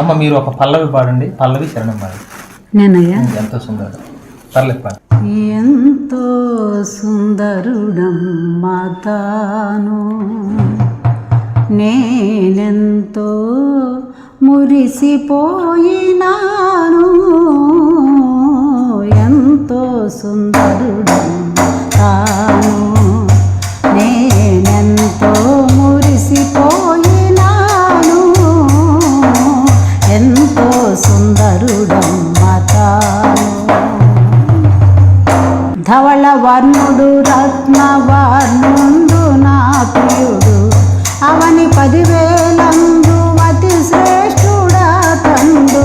అమ్మ మీరు ఒక పల్లవి పాడండి, పల్లవి చరణం పాడండి. నేనయ్యా ఎంతో సుందరుడు పర్లేదు పాడు. ఎంతో సుందరుడమ్మా తాను, నేనెంతో మురిసిపోయినాను. ఎంతో సుందరుడమ్మా తాను, నేనెంతో మురిసిపోయినాను. ఎంతో సుందరుడమ్మా తాను. ధవళ వర్ణుడు రత్నవర్ణుడు నా ప్రియుడు, అవని 10,000 అతి శ్రేష్ఠుడా తండు.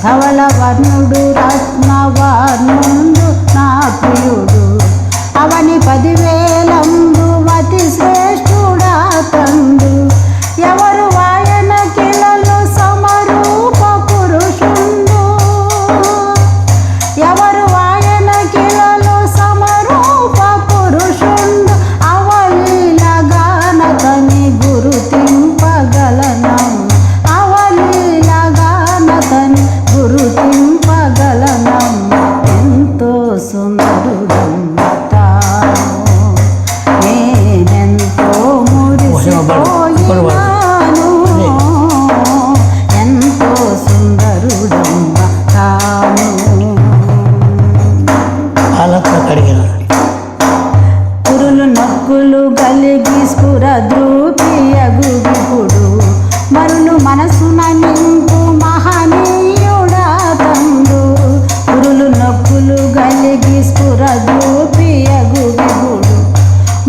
ధవళ వర్ణుడు రత్నవర్ణుడు నా ప్రియుడు, అవని 10,000 అతి శ్రేష్ఠుడా తండు. ఎవరు వాయన కిలలో సమరూప పురుషుండు, ఎవరు వాయన కిలలో సమరూప పురుషుండు. అవలీలగానతని గురుతింపగలనం, అవలీలగానతని గురుతింపగలనం. ఎంతో సుందరుడమ్మా తాను, నేనెంతో మురిసిపోయినాను. ఎంతో సుందరుడమ్మా తాను. పురులు నొక్కులు గలిగి స్ఫుర ద్రూపియగు విపుడు, మరులు మనసున నింపు మహనీయుడా తండు. పురులు నొక్కులు గలిగి స్ఫుర ద్రూపియగు విపుడు,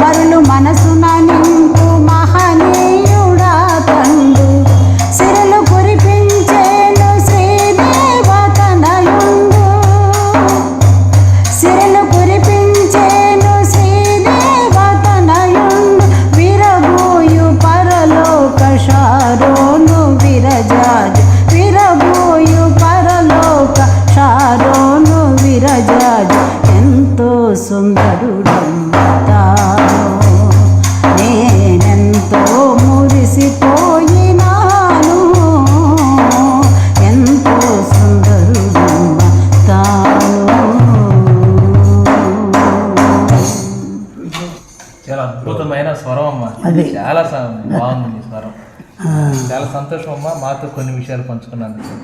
మరులు మనసున నింపు మహనీయుడా తండు. సిరులు కురిపించేను శ్రీదేవతనయుండు, సిరులు కురిపించేను శ్రీదేవతనయుండు. విరబూయు పరలోక శారోను విరజాజు, విరబూయు పరలోక శారోను విరజాజు. ఎంతో సుందరుడమ్మా తాను, నేనెంతో మురిసిపోయినాను. ఎంతో సుందరుడమ్మా తాను. చాలా అద్భుతమైన స్వరం అమ్మ, చాలా బాగుంది మీ స్వరం. చాలా సంతోషం అమ్మ మాతో కొన్ని విషయాలు పంచుకున్నందుకు.